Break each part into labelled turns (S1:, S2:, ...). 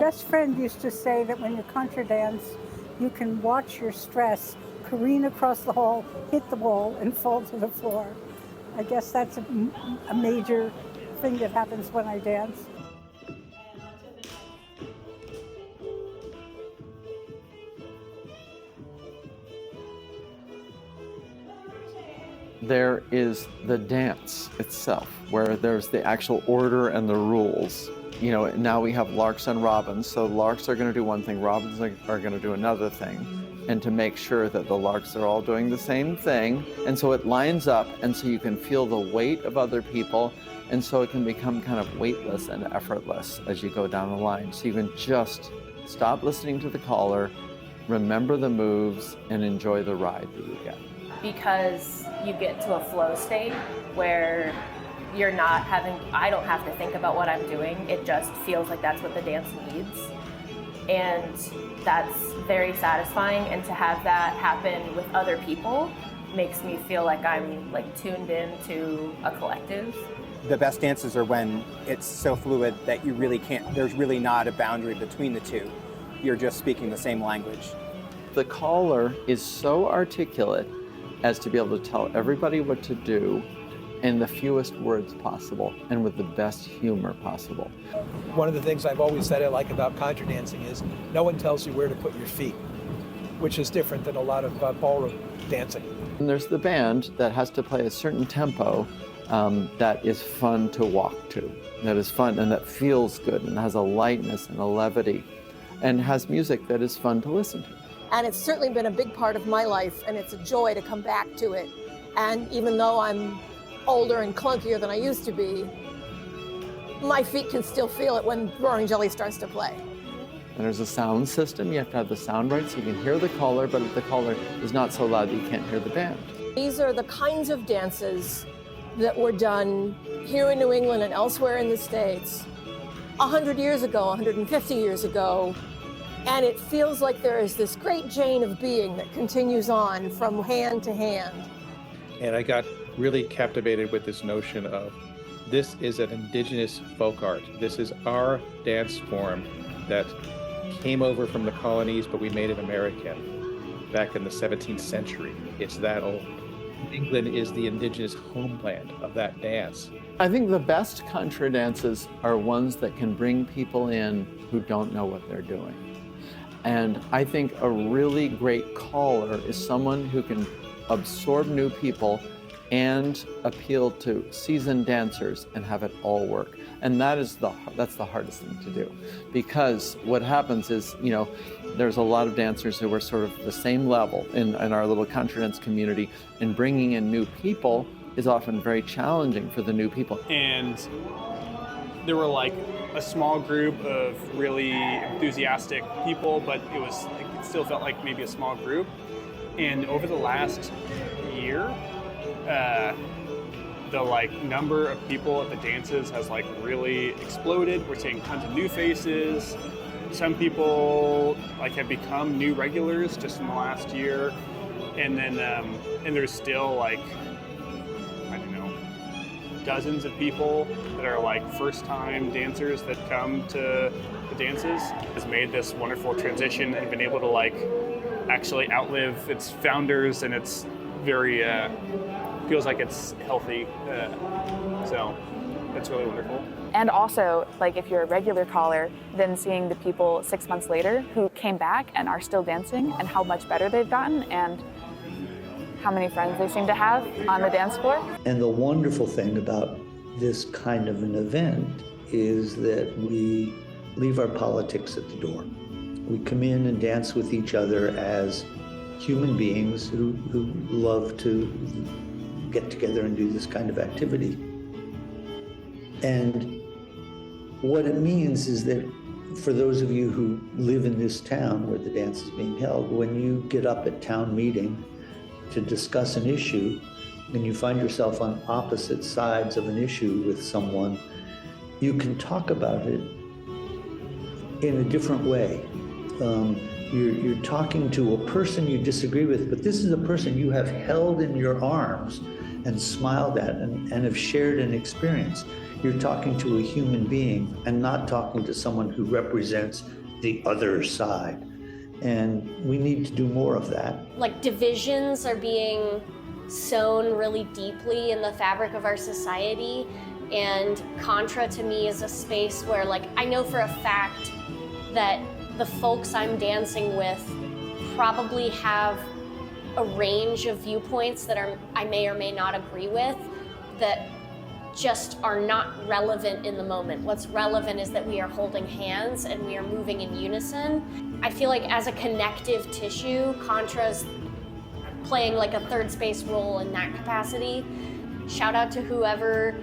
S1: Best friend used to say that when you contra dance, you can watch your stress careen across the hall, hit the wall, and fall to the floor. I guess that's a major thing that happens when I dance.
S2: There is the dance itself, where there's the actual order and the rules. You know, now we have larks and robins, so larks are going to do one thing, robins are going to do another thing. And to make sure that the larks are all doing the same thing, and so it lines up, and so you can feel the weight of other people, and so it can become kind of weightless and effortless as you go down the line. So you can just stop listening to the caller, remember the moves, and enjoy the ride that you get.
S3: Because you get to a flow state where you're not having, I don't have to think about what I'm doing. It just feels like that's what the dance needs. And that's very satisfying. And to have that happen with other people makes me feel like I'm like tuned in to a collective.
S4: The best dances are when it's so fluid that you really can't, there's really not a boundary between the two. You're just speaking the same language.
S2: The caller is so articulate as to be able to tell everybody what to do in the fewest words possible and with the best humor possible.
S5: One of the things I've always said I like about contra dancing is no one tells you where to put your feet, which is different than a lot of ballroom dancing.
S2: And there's the band that has to play a certain tempo that is fun to walk to, that is fun and that feels good and has a lightness and a levity and has music that is fun to listen to.
S6: And it's certainly been a big part of my life, and it's a joy to come back to it. And even though I'm older and clunkier than I used to be, my feet can still feel it when Roaring Jelly starts to play.
S2: And there's a sound system. You have to have the sound right so you can hear the caller, but if the caller is not so loud that you can't hear the band.
S6: These are the kinds of dances that were done here in New England and elsewhere in the States 100 years ago, 150 years ago. And it feels like there is this great chain of being that continues on from hand to hand.
S7: And I got really captivated with this notion of this is an indigenous folk art. This is our dance form that came over from the colonies, but we made it American back in the 17th century. It's that old. England is the indigenous homeland of that dance.
S2: I think the best contra dances are ones that can bring people in who don't know what they're doing. And I think a really great caller is someone who can absorb new people and appeal to seasoned dancers and have it all work. And that's the hardest thing to do. Because what happens is, you know, there's a lot of dancers who are sort of the same level in our little Contra Dance community, and bringing in new people is often very challenging for the new people.
S8: And there were like a small group of really enthusiastic people, but it still felt like maybe a small group. And over the last year, the like number of people at the dances has like really exploded. We're seeing tons of new faces. Some people like have become new regulars just in the last year. And then and there's still like, I don't know, dozens of people that are like first-time dancers that come to the dances. Has made this wonderful transition and been able to like actually outlive its founders, and it's very feels like it's healthy. So that's really wonderful.
S9: And also, like if you're a regular caller, then seeing the people 6 months later who came back and are still dancing, and how much better they've gotten, and how many friends they seem to have on the dance floor.
S10: And the wonderful thing about this kind of an event is that we leave our politics at the door. We come in and dance with each other as human beings who love to get together and do this kind of activity. And what it means is that for those of you who live in this town where the dance is being held, when you get up at town meeting to discuss an issue and you find yourself on opposite sides of an issue with someone, you can talk about it in a different way. You're talking to a person you disagree with, but this is a person you have held in your arms and smiled at and have shared an experience. You're talking to a human being and not talking to someone who represents the other side. And we need to do more of that.
S11: Like, divisions are being sown really deeply in the fabric of our society. And Contra to me is a space where, like, I know for a fact that the folks I'm dancing with probably have a range of viewpoints that I may or may not agree with, that just are not relevant in the moment. What's relevant is that we are holding hands and we are moving in unison. I feel like as a connective tissue, Contra's playing like a third space role in that capacity. Shout out to whoever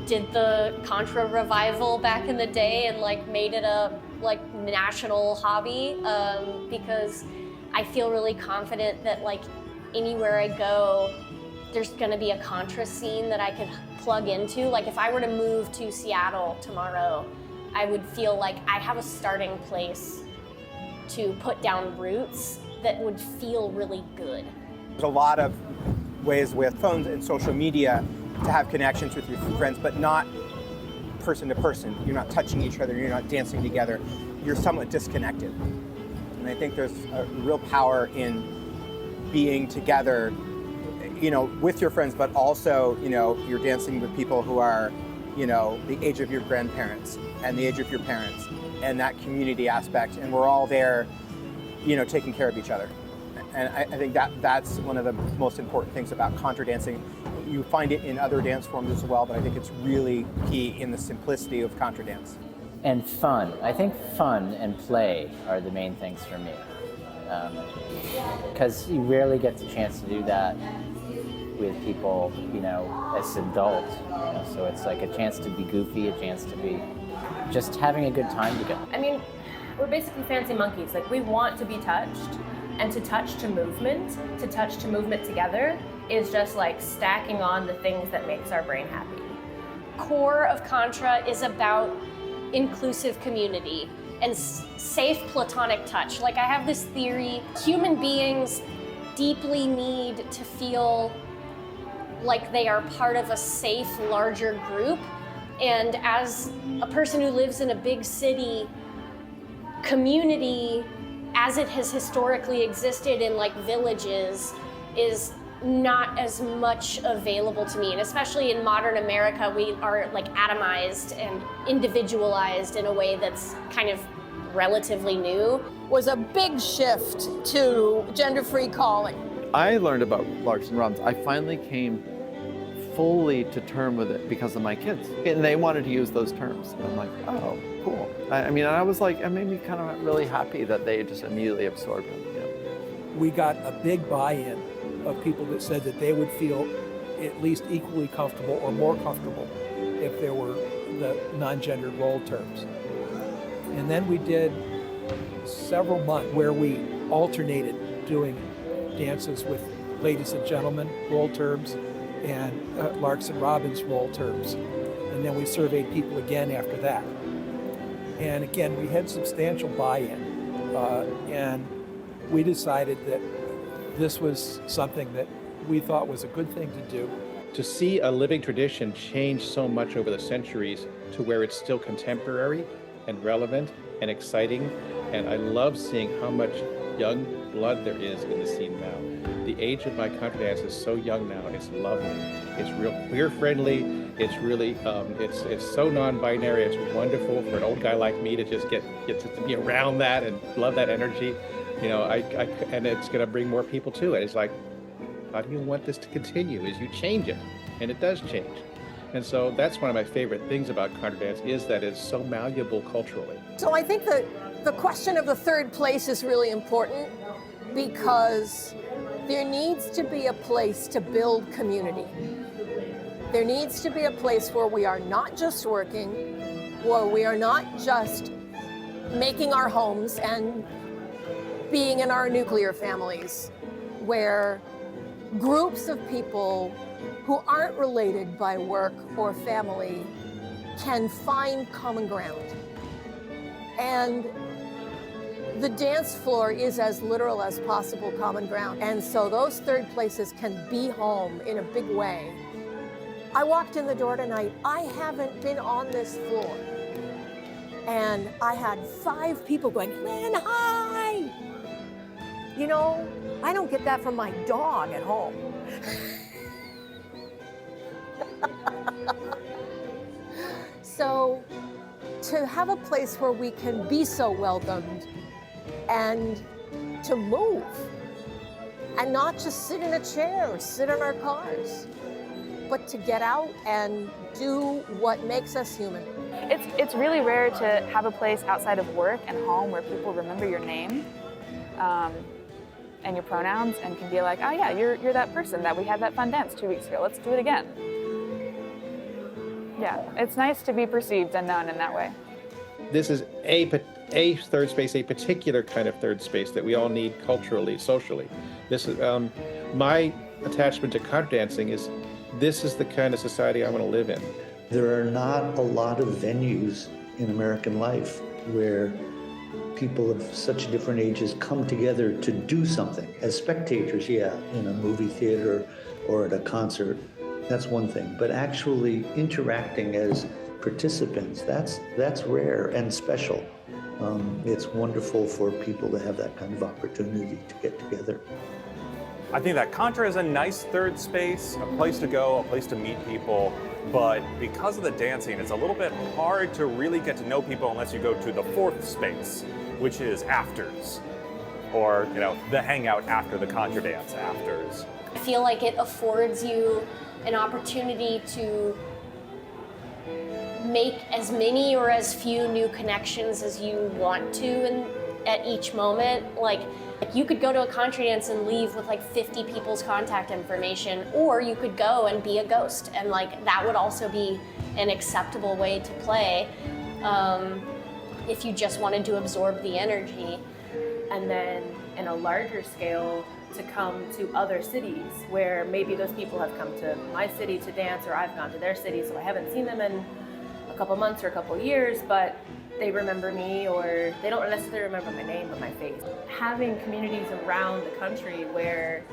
S11: did the Contra revival back in the day and like made it a like national hobby, because I feel really confident that like anywhere I go, there's gonna be a Contra scene that I could plug into. Like if I were to move to Seattle tomorrow, I would feel like I have a starting place to put down roots that would feel really good.
S4: There's a lot of ways with phones and social media to have connections with your friends, but not person to person. You're not touching each other, you're not dancing together, you're somewhat disconnected. And I think there's a real power in being together, you know, with your friends, but also, you know, you're dancing with people who are, you know, the age of your grandparents and the age of your parents, and that community aspect, and we're all there, you know, taking care of each other. And I think that's one of the most important things about contra dancing. You find it in other dance forms as well, but I think it's really key in the simplicity of contra dance.
S12: And fun. I think fun and play are the main things for me. Because you rarely get the chance to do that with people, you know, as adults. You know? So it's like a chance to be goofy, a chance to be just having a good time together.
S3: I mean, we're basically fancy monkeys. Like, we want to be touched, and to touch to movement together is just like stacking on the things that makes our brain happy.
S11: Core of Contra is about inclusive community and safe platonic touch. Like, I have this theory, human beings deeply need to feel like they are part of a safe, larger group. And as a person who lives in a big city, community, as it has historically existed in like villages, is not as much available to me. And especially in modern America, we are like atomized and individualized in a way that's kind of relatively new.
S6: Was a big shift to gender-free calling.
S2: I learned about larks and robins. I finally came fully to term with it because of my kids. And they wanted to use those terms. And I'm like, oh, cool. I mean, I was like, it made me kind of really happy that they just immediately absorbed it. You know?
S5: We got a big buy-in of people that said that they would feel at least equally comfortable or more comfortable if there were the non-gendered role terms. And then we did several months where we alternated doing dances with ladies and gentlemen role terms and larks and robins role terms. And then we surveyed people again after that. And again, we had substantial buy-in. And we decided that this was something that we thought was a good thing to do.
S7: To see a living tradition change so much over the centuries to where it's still contemporary and relevant and exciting. And I love seeing how much young blood there is in the scene now. The age of my contra dance is so young now. It's lovely. It's real queer friendly. It's really, it's so non-binary. It's wonderful for an old guy like me to just get to be around that and love that energy. You know, and it's going to bring more people to it. It's like, how do you want this to continue? As you change it, and it does change. And so that's one of my favorite things about contra dance is that it's so malleable culturally.
S6: So I think that the question of the third place is really important because there needs to be a place to build community. There needs to be a place where we are not just working, where we are not just making our homes and being in our nuclear families, where groups of people who aren't related by work or family can find common ground. And the dance floor is as literal as possible common ground. And so those third places can be home in a big way. I walked in the door tonight, I haven't been on this floor. And I had 5 people going, Lynn, hi! You know, I don't get that from my dog at home. So to have a place where we can be so welcomed and to move and not just sit in a chair or sit in our cars, but to get out and do what makes us human.
S9: It's really rare to have a place outside of work and home where people remember your name and your pronouns and can be like, oh yeah, you're that person that we had that fun dance 2 weeks ago. Let's do it again. Yeah, it's nice to be perceived and known in that way.
S7: This is a third space, a particular kind of third space that we all need culturally, socially. This is my attachment to contra dancing is this is the kind of society I want to live in.
S10: There are not a lot of venues in American life where people of such different ages come together to do something. As spectators, yeah, in a movie theater or at a concert, that's one thing. But actually interacting as participants, that's rare and special. It's wonderful for people to have that kind of opportunity to get together.
S13: I think that Contra is a nice third space, a place to go, a place to meet people. But because of the dancing, it's a little bit hard to really get to know people unless you go to the fourth space, which is afters, or the hangout after the Contra dance afters.
S11: I feel like it affords you an opportunity to make as many or as few new connections as you want to at each moment. Like you could go to a Contra dance and leave with like 50 people's contact information, or you could go and be a ghost, and like that would also be an acceptable way to play if you just wanted to absorb the energy.
S3: And then in a larger scale, to come to other cities where maybe those people have come to my city to dance, or I've gone to their city, so I haven't seen them in a couple months or a couple years, but they remember me, or they don't necessarily remember my name but my face. Having communities around the country where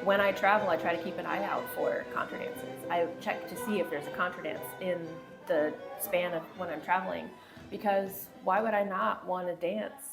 S3: when I travel, I try to keep an eye out for contra dances. I check to see if there's a contra dance in the span of when I'm traveling, because why would I not want to dance